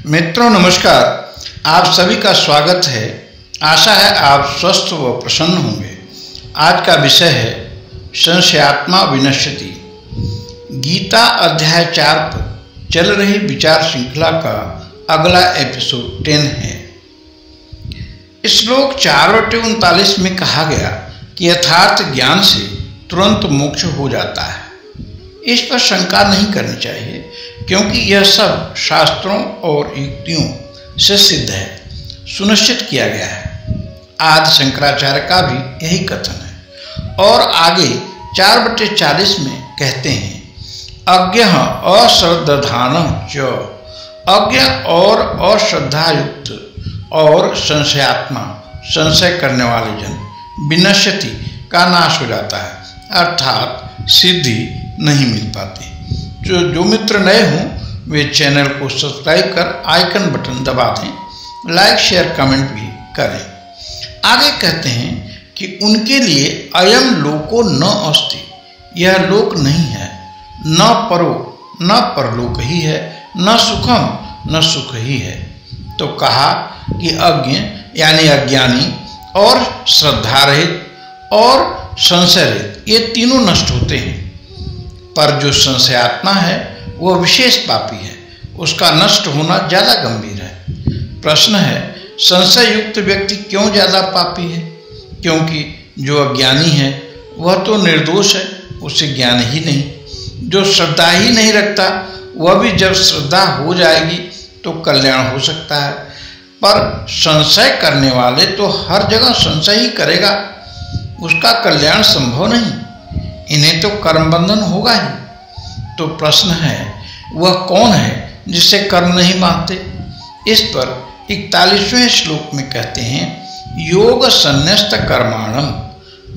मित्रों नमस्कार, आप सभी का स्वागत है। आशा है आप स्वस्थ व प्रसन्न होंगे। आज का विषय है संशयात्मा विनश्यति। गीता अध्याय 4 पर चल रही विचार श्रृंखला का अगला एपिसोड 10 है। श्लोक 4/39 में कहा गया कि यथार्थ ज्ञान से तुरंत मोक्ष हो जाता है। इस पर शंका नहीं करनी चाहिए, क्योंकि यह सब शास्त्रों और युक्तियों से सिद्ध है, सुनिश्चित किया गया है। आदि शंकराचार्य का भी यही कथन है। और आगे 4/40 में कहते हैं, अज्ञ अश्रद्धान च, अज्ञ और अश्रद्धायुक्त और संशयात्मा, संशय करने वाले जन, विनश्यति का नाश हो जाता है, अर्थात सिद्धि नहीं मिल पाती। जो मित्र नए हों वे चैनल को सब्सक्राइब कर आइकन बटन दबा दें, लाइक शेयर कमेंट भी करें। आगे कहते हैं कि उनके लिए अयम लोको न अस्ति, यह लोक नहीं है, न परो न परलोक ही है, न सुखम न सुख ही है। तो कहा कि अज्ञ यानी अज्ञानी और श्रद्धा रहित और संशय रहित, ये तीनों नष्ट होते हैं। पर जो संशयात्मा है वह विशेष पापी है, उसका नष्ट होना ज़्यादा गंभीर है। प्रश्न है, संशय युक्त व्यक्ति क्यों ज़्यादा पापी है? क्योंकि जो अज्ञानी है वह तो निर्दोष है, उसे ज्ञान ही नहीं। जो श्रद्धा ही नहीं रखता वह भी जब श्रद्धा हो जाएगी तो कल्याण हो सकता है। पर संशय करने वाले तो हर जगह संशय ही करेगा, उसका कल्याण संभव नहीं। इन्हें तो कर्म बंधन होगा ही। तो प्रश्न है, वह कौन है जिसे कर्म नहीं मानते? इस पर 41वें श्लोक में कहते हैं, योग संन्यस्त कर्माणम,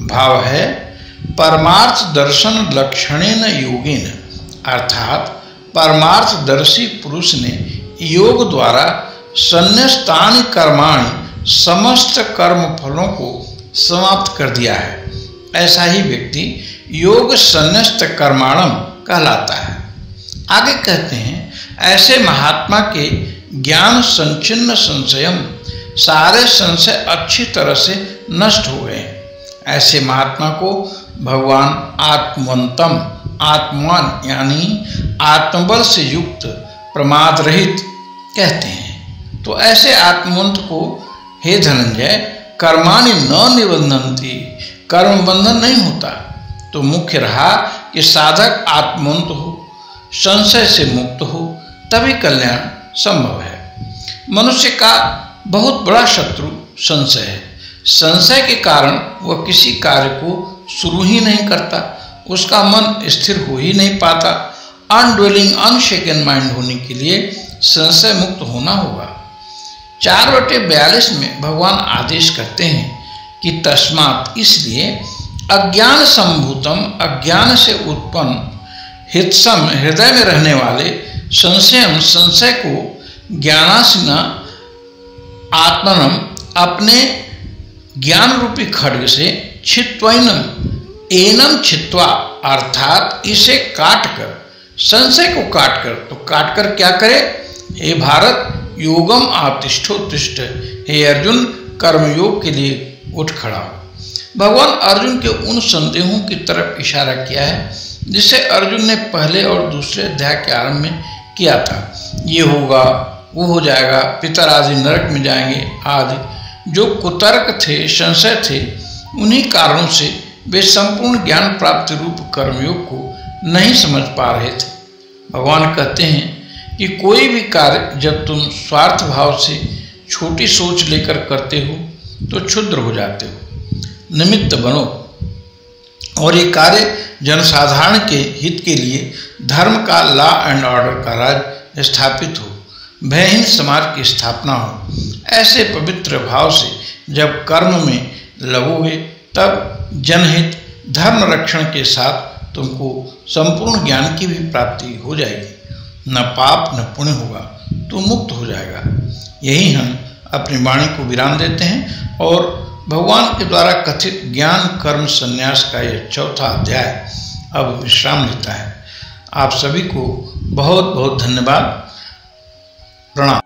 भाव है परमार्थ दर्शन लक्षणेन योगेन, अर्थात परमार्थदर्शी पुरुष ने योग द्वारा संन्यस्तानि कर्माणि, समस्त कर्म फलों को समाप्त कर दिया है। ऐसा ही व्यक्ति योग संन्यस्त कर्माणम कहलाता है। आगे कहते हैं, ऐसे महात्मा के ज्ञान संचिन्न संशयम, सारे संशय अच्छी तरह से नष्ट हो गए। ऐसे महात्मा को भगवान आत्मवंतम, आत्मान यानी आत्मबल से युक्त, प्रमाद रहित कहते हैं। तो ऐसे आत्मवंत को हे धनंजय, कर्माणि न निबंधन्ति, कर्म बंधन नहीं होता। तो मुख्य रहा कि साधक आत्मवंत हो, संशय से मुक्त हो, तभी कल्याण संभव है। मनुष्य का बहुत बड़ा शत्रु संशय है। संशय के कारण वह किसी कार्य को शुरू ही नहीं करता, उसका मन स्थिर हो ही नहीं पाता। अनड्वेलिंग अनशेकन माइंड होने के लिए संशय मुक्त होना होगा। 4/42 में भगवान आदेश करते हैं कि तस्मात्, इसलिए अज्ञान संभूतम, अज्ञान से उत्पन्न, हितसम हृदय में रहने वाले, संशयम संशय को, ज्ञानासिना आत्मनम अपने ज्ञान रूपी खड्ग से, छित्वैनम एनम छित्वा, अर्थात इसे काट कर, संशय को काट कर, तो काट कर क्या करे? हे भारत, योगम आतिष्ठोत्तिष्ठ, हे अर्जुन कर्मयोग के लिए उठ खड़ा हो। भगवान अर्जुन के उन संदेहों की तरफ इशारा किया है जिसे अर्जुन ने पहले और दूसरे अध्याय के आरंभ में किया था। ये होगा, वो हो जाएगा, पितर आदि नरक में जाएंगे आदि जो कुतर्क थे, संशय थे, उन्हीं कारणों से वे संपूर्ण ज्ञान प्राप्ति रूप कर्मयोग को नहीं समझ पा रहे थे। भगवान कहते हैं कि कोई भी कार्य जब तुम स्वार्थ भाव से छोटी सोच लेकर करते हो तो क्षुद्र हो जाते हो। निमित्त बनो और ये कार्य जनसाधारण के हित के लिए धर्म का, लॉ एंड ऑर्डर का राज स्थापित हो, भयहीन समाज की स्थापना हो। ऐसे पवित्र भाव से जब कर्म में लगोगे तब जनहित, धर्म रक्षण के साथ तुमको संपूर्ण ज्ञान की भी प्राप्ति हो जाएगी। न पाप न पुण्य होगा, तो मुक्त हो जाएगा। यही हम अपनी वाणी को विराम देते हैं और भगवान के द्वारा कथित ज्ञान कर्म संन्यास का यह चौथा अध्याय अब विश्राम लेता है। आप सभी को बहुत बहुत धन्यवाद। प्रणाम।